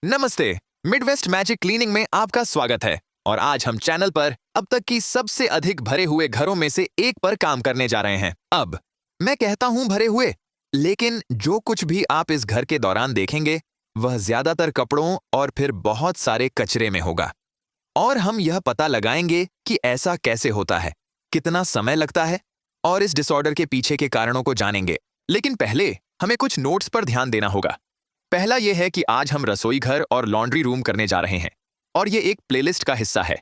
नमस्ते। Midwest magic cleaning में आपका स्वागत है और आज हम चैनल पर अब तक की सबसे अधिक भरे हुए घरों में से एक पर काम करने जा रहे हैं। अब मैं कहता हूं भरे हुए, लेकिन जो कुछ भी आप इस घर के दौरान देखेंगे वह ज्यादातर कपड़ों और फिर बहुत सारे कचरे में होगा। और हम यह पता लगाएंगे कि ऐसा कैसे होता है, कितना समय लगता है और इस डिसऑर्डर के पीछे के कारणों को जानेंगे। लेकिन पहले हमें कुछ नोट्स पर ध्यान देना होगा। पहला यह है कि आज हम रसोई घर और लॉन्ड्री रूम करने जा रहे हैं और ये एक प्लेलिस्ट का हिस्सा है।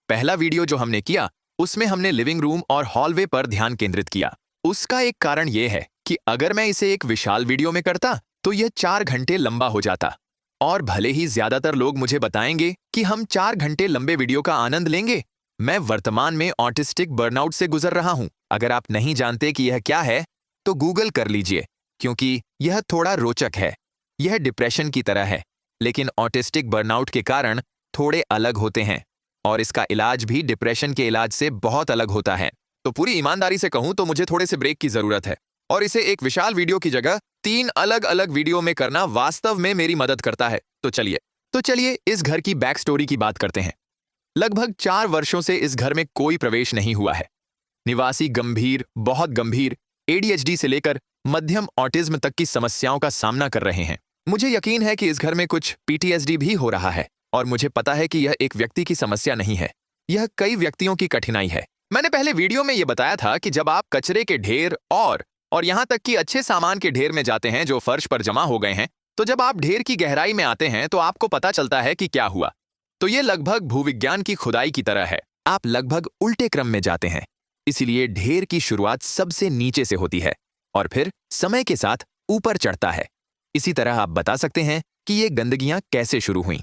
पहला वीडियो जो हमने किया उसमें हमने लिविंग रूम और हॉलवे पर ध्यान केंद्रित किया। उसका एक कारण यह है कि अगर मैं इसे एक विशाल वीडियो में करता तो यह 4 घंटे लंबा हो जाता। और भले ही ज्यादातर लोग मुझे बताएंगे कि हम 4 घंटे लंबे वीडियो का आनंद लेंगे, मैं वर्तमान में ऑटिस्टिक बर्नआउट से गुजर रहा हूं। अगर आप नहीं जानते कि यह क्या है तो गूगल कर लीजिए, क्योंकि यह थोड़ा रोचक है। यह डिप्रेशन की तरह है, लेकिन ऑटिस्टिक बर्नआउट के कारण थोड़े अलग होते हैं और इसका इलाज भी डिप्रेशन के इलाज से बहुत अलग होता है। तो पूरी ईमानदारी से कहूं तो मुझे थोड़े से ब्रेक की जरूरत है और इसे एक विशाल वीडियो की जगह 3 अलग-अलग वीडियो में करना वास्तव में मेरी मदद करता है। तो चलिए इस घर की बैक स्टोरी की बात करते हैं। लगभग 4 वर्षों से इस घर में कोई प्रवेश नहीं हुआ है। निवासी गंभीर, बहुत गंभीर एडीएचडी से लेकर मध्यम ऑटिज्म तक की समस्याओं का सामना कर रहे हैं। मुझे यकीन है कि इस घर में कुछ पीटीएसडी भी हो रहा है और मुझे पता है कि यह एक व्यक्ति की समस्या नहीं है, यह कई व्यक्तियों की कठिनाई है। मैंने पहले वीडियो में यह बताया था कि जब आप कचरे के ढेर और यहां तक कि अच्छे सामान के ढेर में जाते हैं जो फर्श पर जमा हो गए हैं, तो जब आप ढेर की गहराई में आते हैं तो आपको पता चलता है कि क्या हुआ। तो यह लगभग भूविज्ञान की खुदाई की तरह है। आप लगभग उल्टे क्रम में जाते हैं, इसीलिए ढेर की शुरुआत सबसे नीचे से होती है और फिर समय के साथ ऊपर चढ़ता है। इसी तरह आप बता सकते हैं कि ये गंदगियां कैसे शुरू हुई।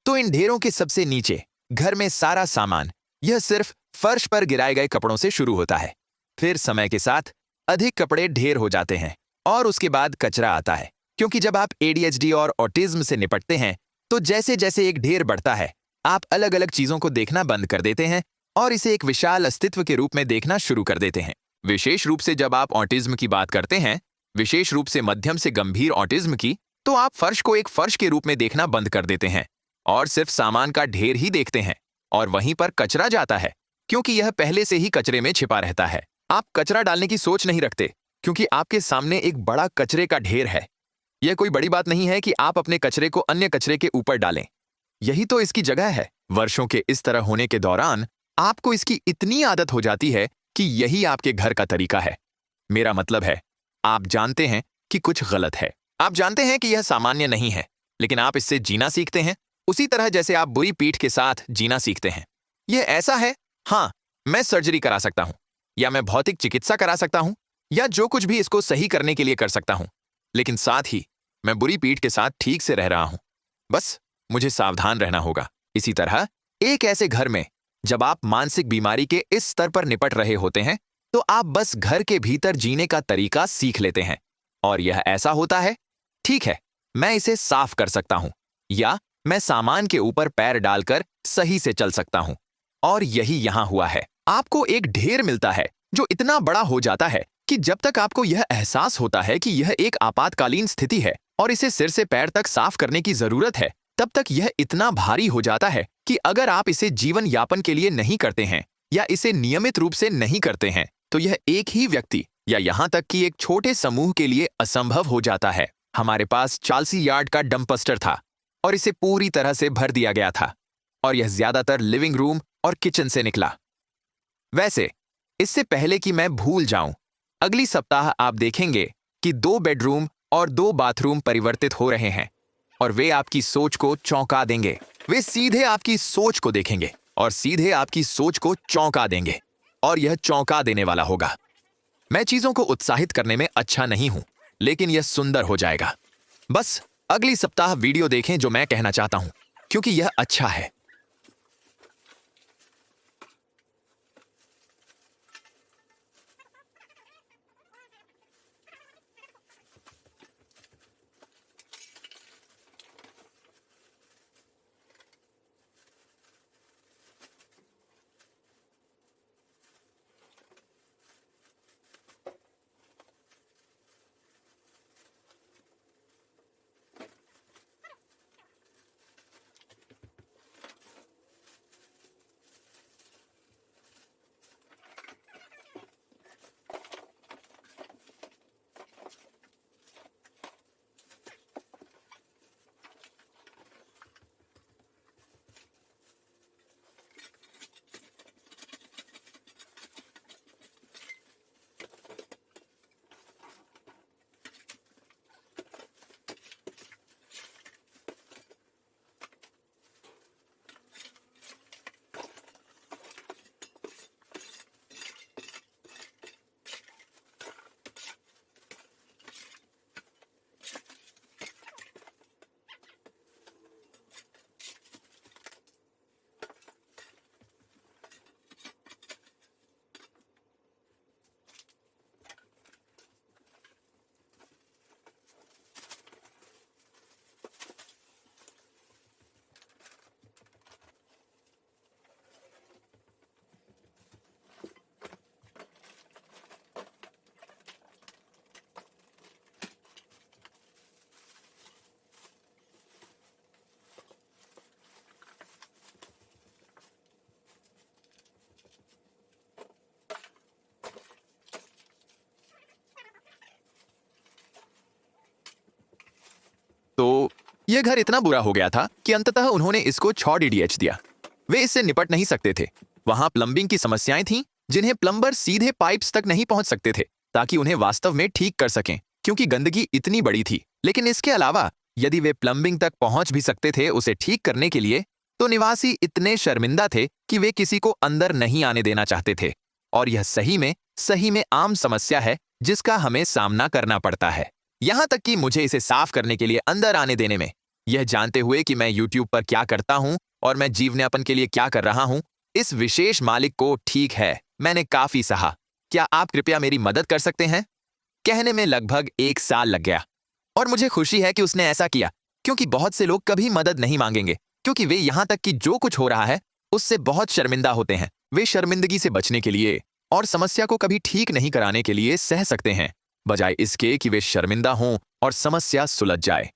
तो इन ढेरों के सबसे नीचे घर में सारा सामान, यह सिर्फ फर्श पर गिराए गए कपड़ों से शुरू होता है। फिर समय के साथ अधिक कपड़े ढेर हो जाते हैं और उसके बाद कचरा आता है, क्योंकि जब आप एडीएचडी और ऑटिज्म से निपटते हैं तो जैसे जैसे एक ढेर बढ़ता है आप अलग अलग चीजों को देखना बंद कर देते हैं और इसे एक विशाल अस्तित्व के रूप में देखना शुरू कर देते हैं। विशेष रूप से जब आप ऑटिज्म की बात करते हैं, विशेष रूप से मध्यम से गंभीर ऑटिज्म की, तो आप फर्श को एक फर्श के रूप में देखना बंद कर देते हैं और सिर्फ सामान का ढेर ही देखते हैं और वहीं पर कचरा जाता है, क्योंकि यह पहले से ही कचरे में छिपा रहता है। आप कचरा डालने की सोच नहीं रखते क्योंकि आपके सामने एक बड़ा कचरे का ढेर है। यह कोई बड़ी बात नहीं है कि आप अपने कचरे को अन्य कचरे के ऊपर डालें, यही तो इसकी जगह है। वर्षों के इस तरह होने के दौरान आपको इसकी इतनी आदत हो जाती है कि यही आपके घर का तरीका है। मेरा मतलब है, आप जानते हैं कि कुछ गलत है, आप जानते हैं कि यह सामान्य नहीं है, लेकिन आप इससे जीना सीखते हैं, उसी तरह जैसे आप बुरी पीठ के साथ जीना सीखते हैं। यह ऐसा है, हाँ, मैं सर्जरी करा सकता हूं या मैं भौतिक चिकित्सा करा सकता हूं या जो कुछ भी इसको सही करने के लिए कर सकता हूं, लेकिन साथ ही मैं बुरी पीठ के साथ ठीक से रह रहा हूं। बस मुझे सावधान रहना होगा। इसी तरह एक ऐसे घर में जब आप मानसिक बीमारी के इस स्तर पर निपट रहे होते हैं तो आप बस घर के भीतर जीने का तरीका सीख लेते हैं और यह ऐसा होता है, ठीक है, मैं इसे साफ कर सकता हूं या मैं सामान के ऊपर पैर डालकर सही से चल सकता हूं। और यही यहां हुआ है। आपको एक ढेर मिलता है जो इतना बड़ा हो जाता है कि जब तक आपको यह एहसास होता है कि यह एक आपातकालीन स्थिति है और इसे सिर से पैर तक साफ करने की जरूरत है, तब तक यह इतना भारी हो जाता है कि अगर आप इसे जीवन यापन के लिए नहीं करते हैं या इसे नियमित रूप से नहीं करते हैं तो यह एक ही व्यक्ति या यहां तक कि एक छोटे समूह के लिए असंभव हो जाता है। हमारे पास 40 यार्ड का डंपस्टर था और इसे पूरी तरह से भर दिया गया था और यह ज्यादातर लिविंग रूम और किचन से निकला। वैसे इससे पहले कि मैं भूल जाऊं, अगली सप्ताह आप देखेंगे कि 2 बेडरूम और 2 बाथरूम परिवर्तित हो रहे हैं और वे आपकी सोच को चौंका देंगे। वे सीधे आपकी सोच को देखेंगे और सीधे आपकी सोच को चौंका देंगे और यह चौंका देने वाला होगा। मैं चीजों को उत्साहित करने में अच्छा नहीं हूं, लेकिन यह सुंदर हो जाएगा। बस अगली सप्ताह वीडियो देखें जो मैं कहना चाहता हूं, क्योंकि यह अच्छा है। तो यह घर इतना बुरा हो गया था कि अंततः उन्होंने इसको 6 डीडीएच दिया। वे इससे निपट नहीं सकते थे। वहां प्लम्बिंग की समस्याएं थीं, जिन्हें प्लम्बर सीधे पाइप्स तक नहीं पहुंच सकते थे ताकि उन्हें वास्तव में ठीक कर सकें, क्योंकि गंदगी इतनी बड़ी थी। लेकिन इसके अलावा यदि वे प्लम्बिंग तक पहुंच भी सकते थे उसे ठीक करने के लिए, तो निवासी इतने शर्मिंदा थे कि वे किसी को अंदर नहीं आने देना चाहते थे। और यह सही में आम समस्या है जिसका हमें सामना करना पड़ता है। यहाँ तक कि मुझे इसे साफ करने के लिए अंदर आने देने में, यह जानते हुए कि मैं YouTube पर क्या करता हूँ और मैं जीवनयापन के लिए क्या कर रहा हूँ, इस विशेष मालिक को ठीक है मैंने काफी सहा। क्या आप कृपया मेरी मदद कर सकते हैं? कहने में लगभग 1 साल लग गया और मुझे खुशी है कि उसने ऐसा किया, क्योंकि बहुत से लोग कभी मदद नहीं मांगेंगे क्योंकि वे यहाँ तक कि जो कुछ हो रहा है उससे बहुत शर्मिंदा होते हैं। वे शर्मिंदगी से बचने के लिए और समस्या को कभी ठीक नहीं कराने के लिए सह सकते हैं, बजाय इसके कि वे शर्मिंदा हों और समस्या सुलझ जाए।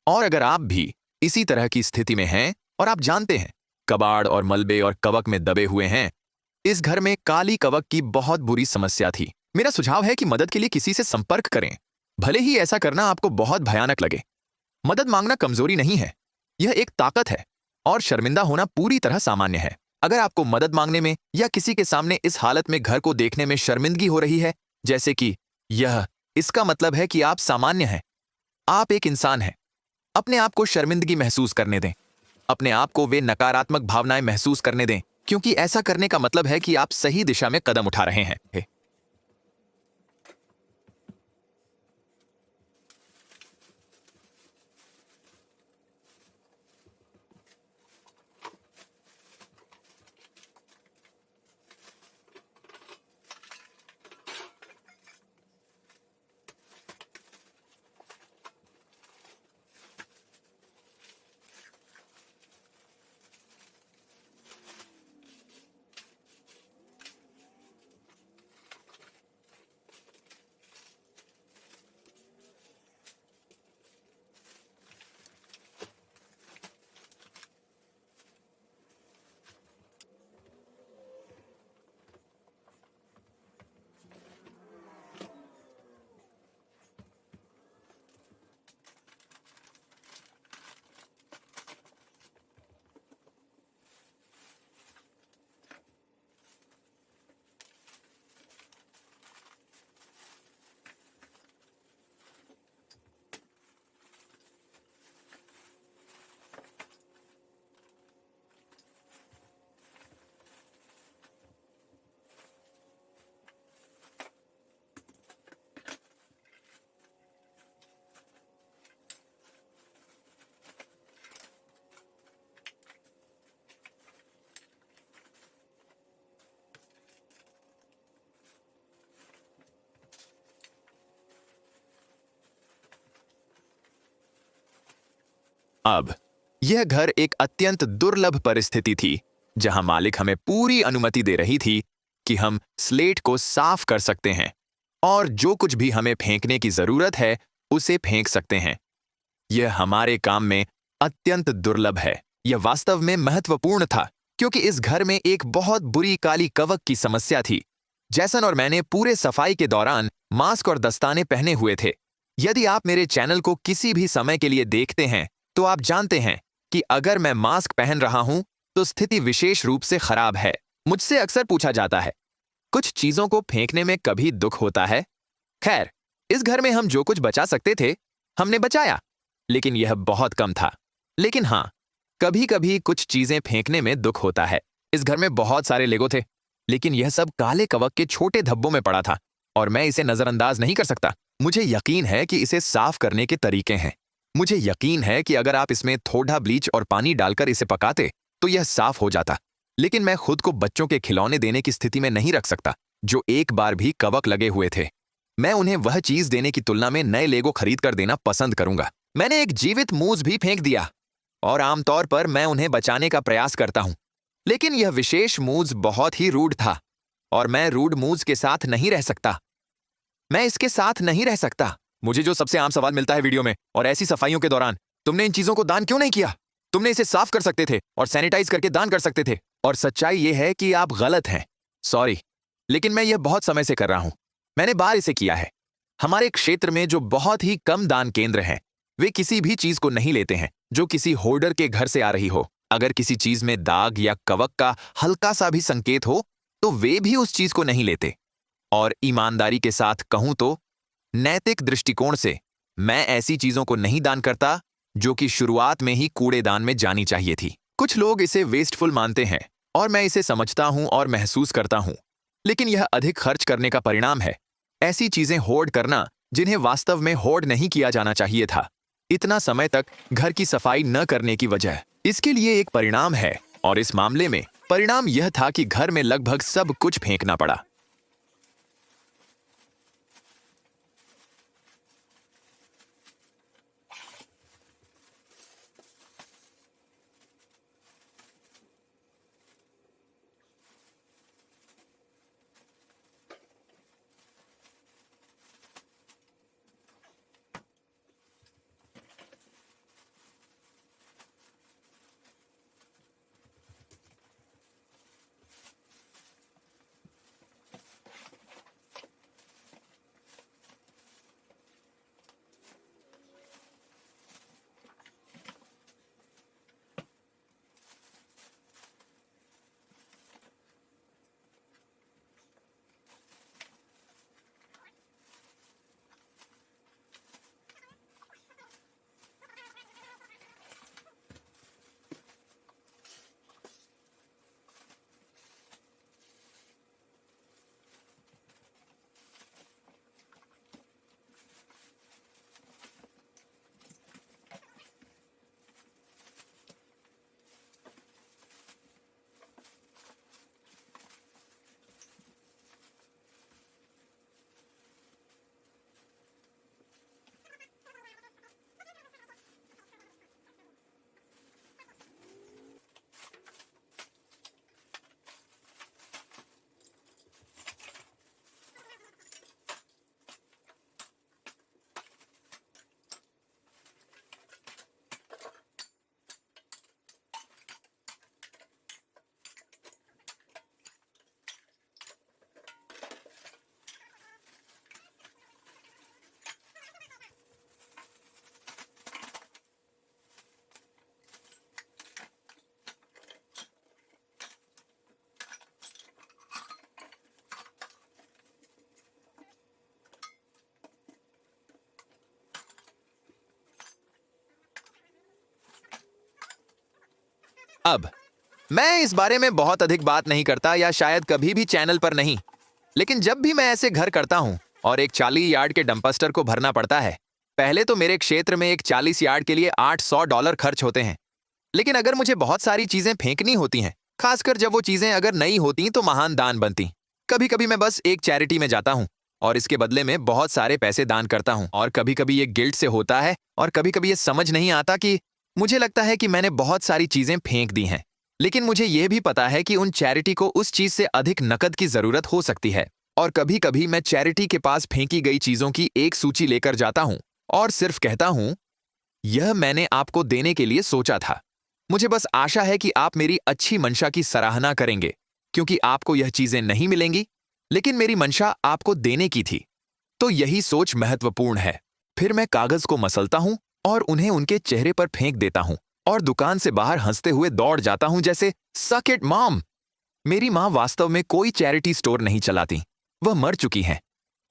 और अगर आप भी इसी तरह की स्थिति में हैं और आप जानते हैं कबाड़ और मलबे और कवक में दबे हुए हैं, इस घर में काली कवक की बहुत बुरी समस्या थी। मेरा सुझाव है कि मदद के लिए किसी से संपर्क करें, भले ही ऐसा करना आपको बहुत भयानक लगे। मदद मांगना कमजोरी नहीं है, यह एक ताकत है और शर्मिंदा होना पूरी तरह सामान्य है। अगर आपको मदद मांगने में या किसी के सामने इस हालत में घर को देखने में शर्मिंदगी हो रही है, जैसे कि इसका मतलब है कि आप सामान्य हैं, आप एक इंसान हैं। अपने आप को शर्मिंदगी महसूस करने दें, अपने आप को वे नकारात्मक भावनाएं महसूस करने दें, क्योंकि ऐसा करने का मतलब है कि आप सही दिशा में कदम उठा रहे हैं। अब यह घर एक अत्यंत दुर्लभ परिस्थिति थी, जहां मालिक हमें पूरी अनुमति दे रही थी कि हम स्लेट को साफ कर सकते हैं और जो कुछ भी हमें फेंकने की जरूरत है उसे फेंक सकते हैं। यह हमारे काम में अत्यंत दुर्लभ है। यह वास्तव में महत्वपूर्ण था क्योंकि इस घर में एक बहुत बुरी काली कवक की समस्या थी। जैसन और मैंने पूरे सफाई के दौरान मास्क और दस्ताने पहने हुए थे। यदि आप मेरे चैनल को किसी भी समय के लिए देखते हैं तो आप जानते हैं कि अगर मैं मास्क पहन रहा हूं तो स्थिति विशेष रूप से खराब है। मुझसे अक्सर पूछा जाता है, कुछ चीजों को फेंकने में कभी दुख होता है? खैर, इस घर में हम जो कुछ बचा सकते थे हमने बचाया, लेकिन यह बहुत कम था। लेकिन हाँ, कभी कभी कुछ चीजें फेंकने में दुख होता है। इस घर में बहुत सारे लेगो थे, लेकिन यह सब काले कवक के छोटे धब्बों में पड़ा था और मैं इसे नजरअंदाज नहीं कर सकता। मुझे यकीन है कि इसे साफ करने के तरीके हैं। मुझे यकीन है कि अगर आप इसमें थोड़ा ब्लीच और पानी डालकर इसे पकाते तो यह साफ हो जाता। लेकिन मैं खुद को बच्चों के खिलौने देने की स्थिति में नहीं रख सकता जो एक बार भी कवक लगे हुए थे। मैं उन्हें वह चीज देने की तुलना में नए लेगो खरीद कर देना पसंद करूंगा। मैंने एक जीवित मूस भी फेंक दिया और आमतौर पर मैं उन्हें बचाने का प्रयास करता हूं, लेकिन यह विशेष मूस बहुत ही रूड था और मैं रूड मूस के साथ नहीं रह सकता। मैं इसके साथ नहीं रह सकता। मुझे जो सबसे आम सवाल मिलता है वीडियो में और ऐसी सफाइयों के दौरान, तुमने इन चीजों को दान क्यों नहीं किया? तुमने इसे साफ कर सकते थे और सैनिटाइज करके दान कर सकते थे। और सच्चाई यह है कि आप गलत हैं। सॉरी, लेकिन मैं यह बहुत समय से कर रहा हूं। मैंने बार इसे किया है। हमारे क्षेत्र में जो बहुत ही कम दान केंद्र हैं, वे किसी भी चीज को नहीं लेते हैं जो किसी होर्डर के घर से आ रही हो। अगर किसी चीज में दाग या कवक का हल्का सा भी संकेत हो तो वे भी उस चीज को नहीं लेते। और ईमानदारी के साथ कहूं तो नैतिक दृष्टिकोण से मैं ऐसी चीजों को नहीं दान करता जो कि शुरुआत में ही कूड़ेदान में जानी चाहिए थी। कुछ लोग इसे वेस्टफुल मानते हैं और मैं इसे समझता हूं और महसूस करता हूं, लेकिन यह अधिक खर्च करने का परिणाम है। ऐसी चीजें होर्ड करना जिन्हें वास्तव में होर्ड नहीं किया जाना चाहिए था। इतना समय तक घर की सफाई न करने की वजह इसके लिए एक परिणाम है, और इस मामले में परिणाम यह था कि घर में लगभग सब कुछ फेंकना पड़ा। अब मैं इस बारे में बहुत अधिक बात नहीं करता, या शायद कभी भी चैनल पर नहीं, लेकिन जब भी मैं ऐसे घर करता हूं और एक 40 यार्ड के डंपस्टर को भरना पड़ता है, पहले तो मेरे क्षेत्र में एक 40 यार्ड के लिए $800 खर्च होते हैं। लेकिन अगर मुझे बहुत सारी चीजें फेंकनी होती हैं, खासकर जब वो चीजें अगर नई होती तो महान दान बनती। कभी कभी मैं बस एक चैरिटी में जाता हूं और इसके बदले में बहुत सारे पैसे दान करता हूं, और कभी कभी ये गिल्ट से होता है, और कभी कभी ये समझ नहीं आता कि मुझे लगता है कि मैंने बहुत सारी चीजें फेंक दी हैं। लेकिन मुझे यह भी पता है कि उन चैरिटी को उस चीज से अधिक नकद की जरूरत हो सकती है, और कभी कभी मैं चैरिटी के पास फेंकी गई चीजों की एक सूची लेकर जाता हूं और सिर्फ कहता हूं, यह मैंने आपको देने के लिए सोचा था। मुझे बस आशा है कि आप मेरी अच्छी मंशा की सराहना करेंगे, क्योंकि आपको यह चीजें नहीं मिलेंगी, लेकिन मेरी मंशा आपको देने की थी। तो यही सोच महत्वपूर्ण है। फिर मैं कागज को मसलता हूं और उन्हें उनके चेहरे पर फेंक देता हूं, और दुकान से बाहर हंसते हुए दौड़ जाता हूं, जैसे सक इट मॉम। मेरी मां वास्तव में कोई चैरिटी स्टोर नहीं चलाती, वह मर चुकी हैं।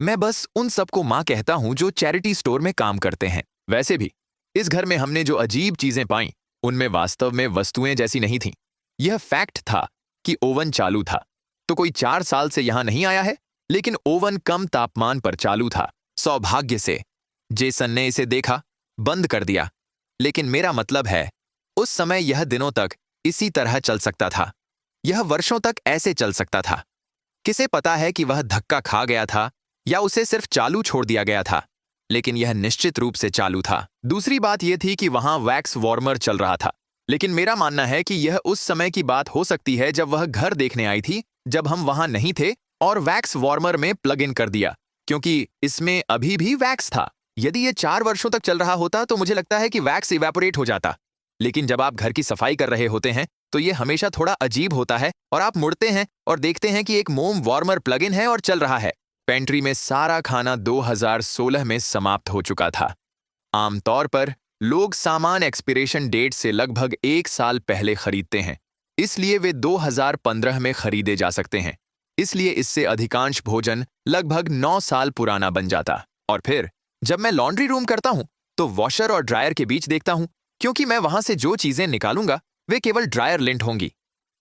मैं बस उन सबको मां कहता हूं जो चैरिटी स्टोर में काम करते हैं। वैसे भी इस घर में हमने जो अजीब चीजें पाई, उनमें वास्तव में वस्तुएं जैसी नहीं थीं। यह फैक्ट था कि ओवन चालू था। तो कोई 4 साल से यहां नहीं आया है, लेकिन ओवन कम तापमान पर चालू था। सौभाग्य से जेसन ने इसे देखा, बंद कर दिया। लेकिन मेरा मतलब है, उस समय यह दिनों तक इसी तरह चल सकता था। यह वर्षों तक ऐसे चल सकता था। किसे पता है कि वह धक्का खा गया था या उसे सिर्फ चालू छोड़ दिया गया था, लेकिन यह निश्चित रूप से चालू था। दूसरी बात यह थी कि वहां वैक्स वार्मर चल रहा था, लेकिन मेरा मानना है कि यह उस समय की बात हो सकती है जब वह घर देखने आई थी, जब हम वहां नहीं थे, और वैक्स वार्मर में प्लग इन कर दिया, क्योंकि इसमें अभी भी वैक्स था। यदि यह 4 वर्षों तक चल रहा होता तो मुझे लगता है कि वैक्स इवेपोरेट हो जाता। लेकिन जब आप घर की सफाई कर रहे होते हैं तो यह हमेशा थोड़ा अजीब होता है, और आप मुड़ते हैं और देखते हैं कि एक मोम वार्मर प्लग इन है और चल रहा है। पेंट्री में सारा खाना 2016 में समाप्त हो चुका था। आमतौर पर लोग सामान एक्सपिरेशन डेट से लगभग 1 साल पहले खरीदते हैं, इसलिए वे 2015 में खरीदे जा सकते हैं। इसलिए इससे अधिकांश भोजन लगभग 9 साल पुराना बन जाता। और फिर जब मैं लॉन्ड्री रूम करता हूं तो वॉशर और ड्रायर के बीच देखता हूं, क्योंकि मैं वहां से जो चीजें निकालूंगा वे केवल ड्रायर लिंट होंगी।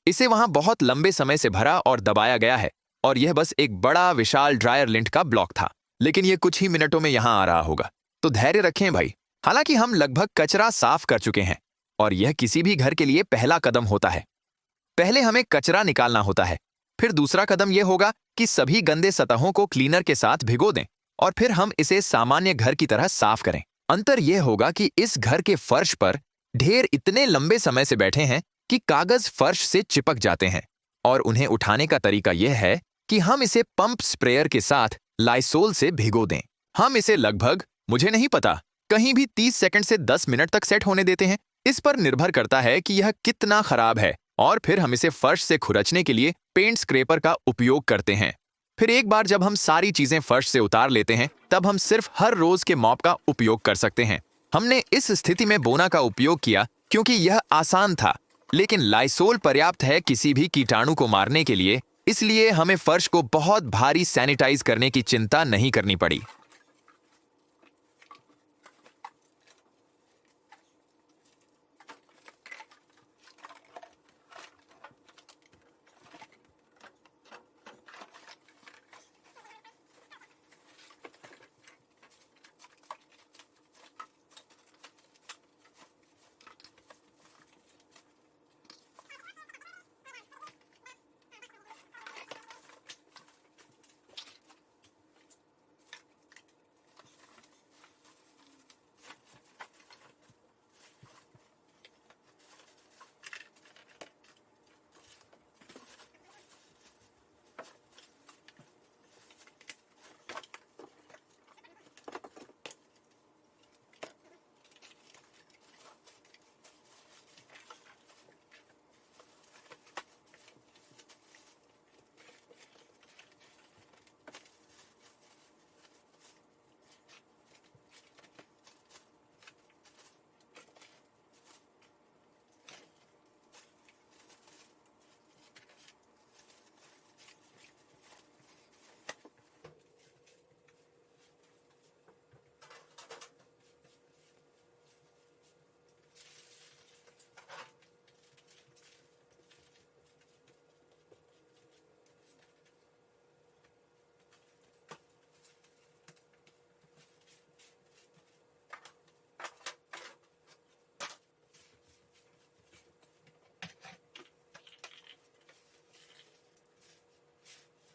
इसे वहां बहुत लंबे समय से भरा और दबाया गया है और यह बस एक बड़ा विशाल ड्रायर लिंट का ब्लॉक था, लेकिन यह कुछ ही मिनटों में यहां आ रहा होगा। तो धैर्य रखें भाई। हालांकि हम लगभग कचरा साफ कर चुके हैं और यह किसी भी घर के लिए पहला कदम होता है। पहले हमें कचरा निकालना होता है, फिर दूसरा कदम यह होगा कि सभी गंदे सतहों को क्लीनर के साथ भिगो दें और फिर हम इसे सामान्य घर की तरह साफ करें। अंतर यह होगा कि इस घर के फर्श पर ढेर इतने लंबे समय से बैठे हैं कि कागज फर्श से चिपक जाते हैं और उन्हें उठाने का तरीका यह है कि हम इसे पंप स्प्रेयर के साथ लाइसोल से भिगो दें। हम इसे लगभग, मुझे नहीं पता, कहीं भी 30 सेकंड से 10 मिनट तक सेट होने देते हैं। इस पर निर्भर करता है कि यह कितना खराब है और फिर हम इसे फर्श से खुरचने के लिए पेंट स्क्रैपर का उपयोग करते हैं। फिर एक बार जब हम सारी चीजें फर्श से उतार लेते हैं तब हम सिर्फ हर रोज के मॉप का उपयोग कर सकते हैं। हमने इस स्थिति में बोना का उपयोग किया क्योंकि यह आसान था, लेकिन लाइसोल पर्याप्त है किसी भी कीटाणु को मारने के लिए, इसलिए हमें फर्श को बहुत भारी सैनिटाइज करने की चिंता नहीं करनी पड़ी।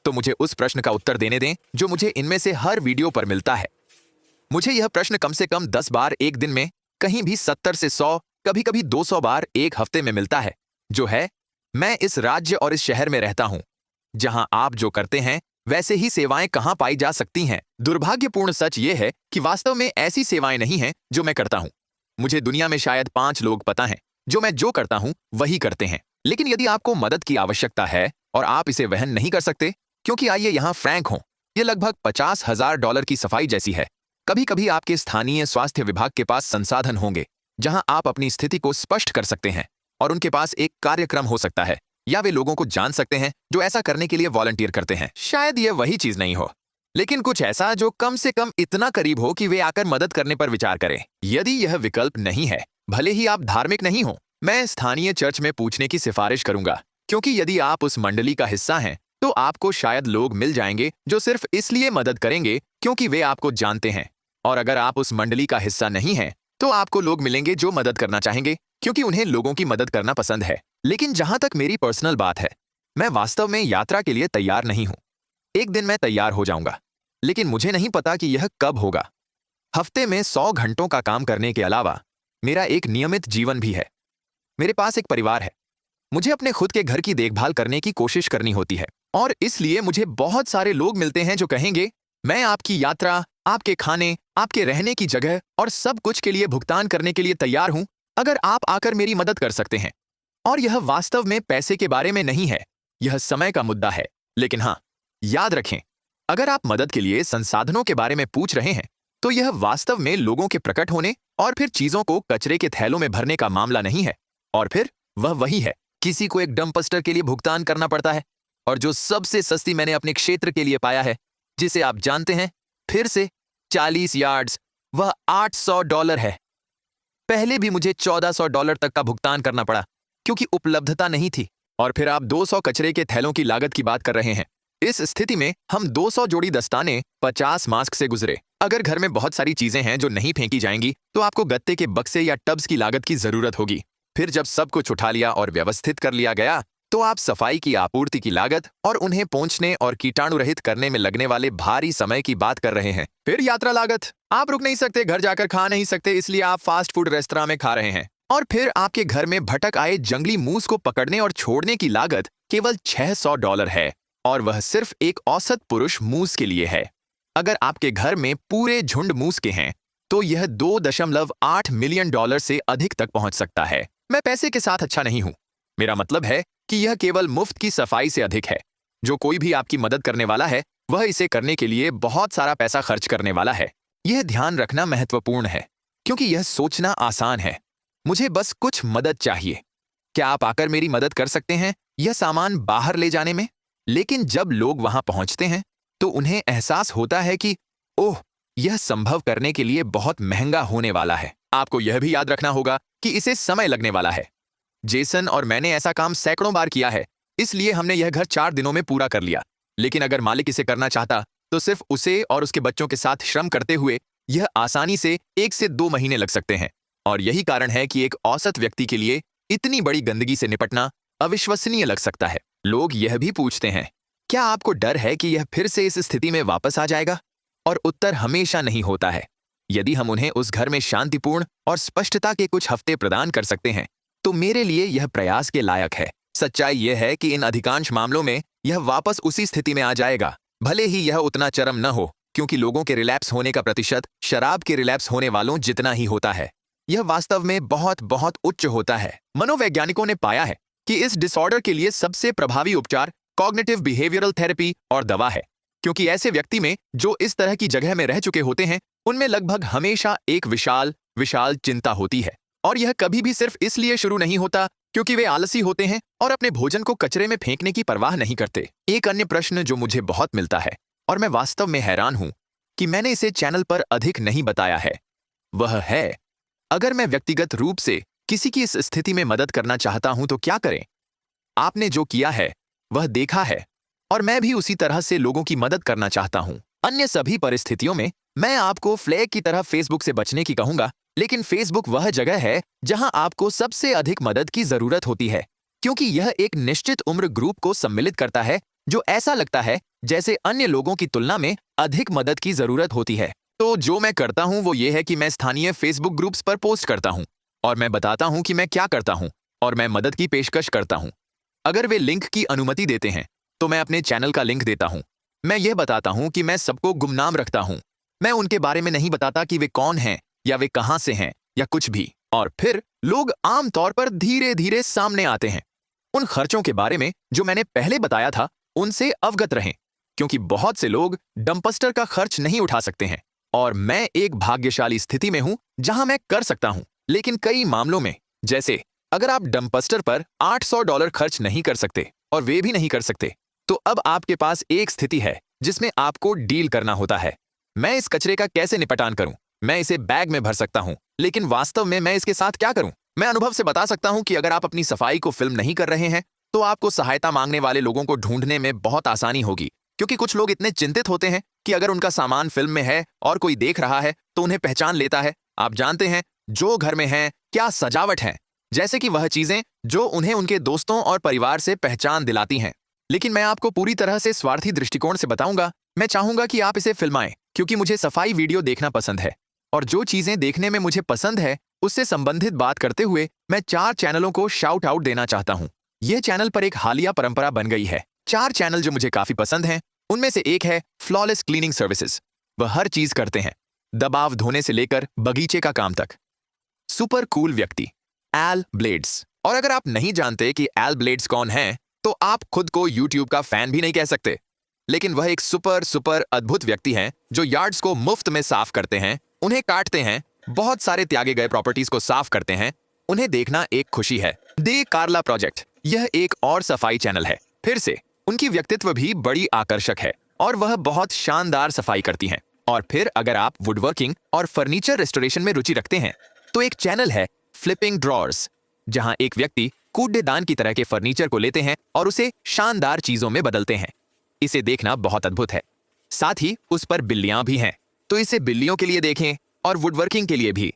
तो मुझे उस प्रश्न का उत्तर देने दें जो मुझे इनमें से हर वीडियो पर मिलता है। मुझे यह प्रश्न कम से कम 10 बार एक दिन में, कहीं भी 70 से 100, कभी कभी 200 बार एक हफ्ते में मिलता है, जो है, मैं इस राज्य और इस शहर में रहता हूं जहां आप जो करते हैं वैसे ही सेवाएं कहां पाई जा सकती हैं। दुर्भाग्यपूर्ण सच यह है कि वास्तव में ऐसी सेवाएं नहीं हैं जो मैं करता हूं। मुझे दुनिया में शायद 5 लोग पता हैं जो मैं जो करता हूं वही करते हैं। लेकिन यदि आपको मदद की आवश्यकता है और आप इसे वहन नहीं कर सकते, क्योंकि आइए यहां फ्रैंक हों, यह लगभग $50,000 की सफाई जैसी है। कभी कभी आपके स्थानीय स्वास्थ्य विभाग के पास संसाधन होंगे जहां आप अपनी स्थिति को स्पष्ट कर सकते हैं और उनके पास एक कार्यक्रम हो सकता है, या वे लोगों को जान सकते हैं जो ऐसा करने के लिए वॉलंटियर करते हैं। शायद यह वही चीज नहीं हो, लेकिन कुछ ऐसा जो कम से कम इतना करीब हो कि वे आकर मदद करने पर विचार करें। यदि यह विकल्प नहीं है, भले ही आप धार्मिक नहीं हो, मैं स्थानीय चर्च में पूछने की सिफारिश करूंगा, क्योंकि यदि आप उस मंडली का हिस्सा हैं तो आपको शायद लोग मिल जाएंगे जो सिर्फ इसलिए मदद करेंगे क्योंकि वे आपको जानते हैं। और अगर आप उस मंडली का हिस्सा नहीं हैं, तो आपको लोग मिलेंगे जो मदद करना चाहेंगे क्योंकि उन्हें लोगों की मदद करना पसंद है। लेकिन जहां तक मेरी पर्सनल बात है, मैं वास्तव में यात्रा के लिए तैयार नहीं हूं। एक दिन मैं तैयार हो जाऊंगा, लेकिन मुझे नहीं पता कि यह कब होगा। हफ्ते में 100 घंटों का काम करने के अलावा मेरा एक नियमित जीवन भी है। मेरे पास एक परिवार है, मुझे अपने खुद के घर की देखभाल करने की कोशिश करनी होती है, और इसलिए मुझे बहुत सारे लोग मिलते हैं जो कहेंगे, मैं आपकी यात्रा, आपके खाने, आपके रहने की जगह और सब कुछ के लिए भुगतान करने के लिए तैयार हूं अगर आप आकर मेरी मदद कर सकते हैं। और यह वास्तव में पैसे के बारे में नहीं है, यह समय का मुद्दा है। लेकिन हाँ, याद रखें, अगर आप मदद के लिए संसाधनों के बारे में पूछ रहे हैं तो यह वास्तव में लोगों के प्रकट होने और फिर चीजों को कचरे के थैलों में भरने का मामला नहीं है। और फिर वह वही है, किसी को एक डंपस्टर के लिए भुगतान करना पड़ता है। और जो सबसे सस्ती मैंने अपने क्षेत्र के लिए पाया है, जिसे आप जानते हैं, फिर से 40 यार्ड्स, वह $800 है। पहले भी मुझे $1400 तक का भुगतान करना पड़ा क्योंकि उपलब्धता नहीं थी। और फिर आप 200 कचरे के थैलों की लागत की बात कर रहे हैं। इस स्थिति में हम 200 जोड़ी दस्ताने 50 मास्क से गुजरे। अगर घर में बहुत सारी चीजें हैं जो नहीं फेंकी जाएंगी तो आपको गत्ते के बक्से या टब्स की लागत की जरूरत होगी। फिर जब सब कुछ उठा लिया और व्यवस्थित कर लिया गया तो आप सफाई की आपूर्ति की लागत और उन्हें पोंछने और कीटाणु रहित करने में लगने वाले भारी समय की बात कर रहे हैं। फिर यात्रा लागत, आप रुक नहीं सकते, घर जाकर खा नहीं सकते, इसलिए आप फास्ट फूड रेस्तरां में खा रहे हैं। और फिर आपके घर में भटक आए जंगली मूस को पकड़ने और छोड़ने की लागत केवल $600 है, और वह सिर्फ एक औसत पुरुष मूस के लिए है। अगर आपके घर में पूरे झुंड मूस के हैं तो यह $2.8 मिलियन से अधिक तक पहुंच सकता है। मैं पैसे के साथ अच्छा नहीं हूं, मेरा मतलब है कि यह केवल मुफ्त की सफाई से अधिक है। जो कोई भी आपकी मदद करने वाला है वह इसे करने के लिए बहुत सारा पैसा खर्च करने वाला है। यह ध्यान रखना महत्वपूर्ण है क्योंकि यह सोचना आसान है, मुझे बस कुछ मदद चाहिए, क्या आप आकर मेरी मदद कर सकते हैं यह सामान बाहर ले जाने में। लेकिन जब लोग वहां पहुंचते हैं तो उन्हें एहसास होता है कि ओह, यह संभव करने के लिए बहुत महंगा होने वाला है। आपको यह भी याद रखना होगा कि इसे समय लगने वाला है। जेसन और मैंने ऐसा काम सैकड़ों बार किया है, इसलिए हमने यह घर 4 दिनों में पूरा कर लिया। लेकिन अगर मालिक इसे करना चाहता तो सिर्फ उसे और उसके बच्चों के साथ श्रम करते हुए यह आसानी से 1 से 2 महीने लग सकते हैं। और यही कारण है कि एक औसत व्यक्ति के लिए इतनी बड़ी गंदगी से निपटना अविश्वसनीय लग सकता है। लोग यह भी पूछते हैं, क्या आपको डर है कि यह फिर से इस स्थिति में वापस आ जाएगा? और उत्तर हमेशा नहीं होता है। यदि हम उन्हें उस घर में शांतिपूर्ण और स्पष्टता के कुछ हफ्ते प्रदान कर सकते हैं तो मेरे लिए यह प्रयास के लायक है। सच्चाई यह है कि इन अधिकांश मामलों में यह वापस उसी स्थिति में आ जाएगा, भले ही यह उतना चरम न हो, क्योंकि लोगों के रिलैप्स होने का प्रतिशत शराब के रिलैप्स होने वालों जितना ही होता है। यह वास्तव में बहुत बहुत उच्च होता है। मनोवैज्ञानिकों ने पाया है कि इस डिसऑर्डर के लिए सबसे प्रभावी उपचार कॉग्निटिव बिहेवियरल थेरेपी और दवा है, क्योंकि ऐसे व्यक्ति में जो इस तरह की जगह में रह चुके होते हैं उनमें लगभग हमेशा एक विशाल विशाल चिंता होती है। और यह कभी भी सिर्फ इसलिए शुरू नहीं होता क्योंकि वे आलसी होते हैं और अपने भोजन को कचरे में फेंकने की परवाह नहीं करते। एक अन्य प्रश्न जो मुझे बहुत मिलता है और मैं वास्तव में हैरान हूं कि मैंने इसे चैनल पर अधिक नहीं बताया है, वह है, अगर मैं व्यक्तिगत रूप से किसी की इस स्थिति में मदद करना चाहता हूं तो क्या करें? आपने जो किया है वह देखा है, और मैं भी उसी तरह से लोगों की मदद करना चाहता हूं। अन्य सभी परिस्थितियों में मैं आपको फ्लैग की तरह फेसबुक से बचने की कहूंगा, लेकिन फेसबुक वह जगह है जहां आपको सबसे अधिक मदद की जरूरत होती है, क्योंकि यह एक निश्चित उम्र ग्रुप को सम्मिलित करता है जो ऐसा लगता है जैसे अन्य लोगों की तुलना में अधिक मदद की जरूरत होती है। तो जो मैं करता हूं वो ये है कि मैं स्थानीय फेसबुक ग्रुप्स पर पोस्ट करता हूं और मैं बताता हूं कि मैं क्या करता हूं और मैं मदद की पेशकश करता हूं। अगर वे लिंक की अनुमति देते हैं तो मैं अपने चैनल का लिंक देता हूं। मैं यह बताता हूं कि मैं सबको गुमनाम रखता हूं, मैं उनके बारे में नहीं बताता कि वे कौन हैं या वे कहां से हैं या कुछ भी। और फिर लोग आमतौर पर धीरे धीरे सामने आते हैं। उन खर्चों के बारे में जो मैंने पहले बताया था उनसे अवगत रहें, क्योंकि बहुत से लोग डंपस्टर का खर्च नहीं उठा सकते हैं और मैं एक भाग्यशाली स्थिति में हूं जहां मैं कर सकता हूं। लेकिन कई मामलों में, जैसे अगर आप डंपस्टर पर $800 खर्च नहीं कर सकते और वे भी नहीं कर सकते, तो अब आपके पास एक स्थिति है जिसमें आपको डील करना होता है। मैं इस कचरे का कैसे निपटान करूं? मैं इसे बैग में भर सकता हूं, लेकिन वास्तव में मैं इसके साथ क्या करूं? मैं अनुभव से बता सकता हूं कि अगर आप अपनी सफाई को फिल्म नहीं कर रहे हैं तो आपको सहायता मांगने वाले लोगों को ढूंढने में बहुत आसानी होगी, क्योंकि कुछ लोग इतने चिंतित होते हैं कि अगर उनका सामान फिल्म में है और कोई देख रहा है तो उन्हें पहचान लेता है। आप जानते हैं जो घर में है, क्या सजावट है, जैसे कि वह चीजें जो उन्हें उनके दोस्तों और परिवार से पहचान दिलाती हैं। लेकिन मैं आपको पूरी तरह से स्वार्थी दृष्टिकोण से बताऊंगा, मैं चाहूंगा कि आप इसे फिल्माएं, क्योंकि मुझे सफाई वीडियो देखना पसंद है और जो चीजें देखने में मुझे पसंद है उससे संबंधित बात करते हुए मैं 4 चैनलों को शाउट आउट देना चाहता हूं। यह चैनल पर एक हालिया परंपरा बन गई है। 4 चैनल जो मुझे काफी पसंद हैं उनमें से एक है फ्लॉलेस क्लीनिंग सर्विसेज। वह हर चीज करते हैं, दबाव धोने से लेकर बगीचे का काम तक। सुपर कूल व्यक्ति एल ब्लेड्स। और अगर आप नहीं जानते कि एल ब्लेड्स कौन है तो आप खुद को यूट्यूब का फैन भी नहीं कह सकते। लेकिन वह एक सुपर सुपर अद्भुत व्यक्ति हैं जो यार्ड्स को मुफ्त में साफ करते हैं, उन्हें काटते हैं, बहुत सारे त्यागे गए प्रॉपर्टीज को साफ करते हैं। उन्हें देखना एक खुशी है। दे कार्ला प्रोजेक्ट, यह एक और सफाई चैनल है। फिर से उनकी व्यक्तित्व भी बड़ी आकर्षक है और वह बहुत शानदार सफाई करती हैं। और फिर अगर आप वुडवर्किंग और फर्नीचर रेस्टोरेशन में रुचि रखते हैं तो एक चैनल है फ्लिपिंग ड्रॉर्स, जहां एक व्यक्ति कूड़ेदान की तरह के फर्नीचर को लेते हैं और उसे शानदार चीजों में बदलते हैं। इसे देखना बहुत अद्भुत है। साथ ही उस पर बिल्लियां भी हैं, तो इसे बिल्लियों के लिए देखें और वुडवर्किंग के लिए भी।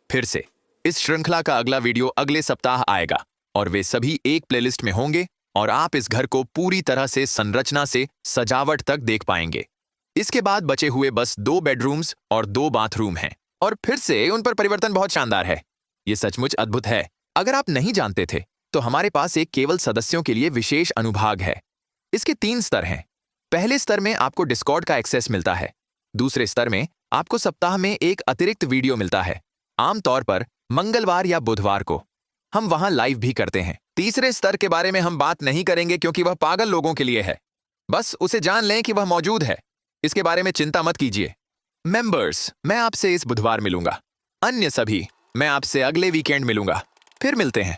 फिर से इस श्रृंखला का अगला वीडियो अगले सप्ताह आएगा और वे सभी एक प्लेलिस्ट में होंगे और आप इस घर को पूरी तरह से संरचना से सजावट तक देख पाएंगे। इसके बाद बचे हुए बस 2 बेडरूम्स और 2 बाथरूम हैं और फिर से उन पर परिवर्तन बहुत शानदार है। ये सचमुच अद्भुत है। अगर आप नहीं जानते थे तो हमारे पास एक केवल सदस्यों के लिए विशेष अनुभाग है। इसके 3 स्तर हैं। पहले स्तर में आपको डिस्कॉर्ड का एक्सेस मिलता है। दूसरे स्तर में आपको सप्ताह में एक अतिरिक्त वीडियो मिलता है, आमतौर पर मंगलवार या बुधवार को। हम वहां लाइव भी करते हैं। तीसरे स्तर के बारे में हम बात नहीं करेंगे क्योंकि वह पागल लोगों के लिए है। बस उसे जान लें कि वह मौजूद है। इसके बारे में चिंता मत कीजिए। मेंबर्स, मैं आपसे इस बुधवार मिलूंगा। अन्य सभी, मैं आपसे अगले वीकेंड मिलूंगा। फिर मिलते हैं।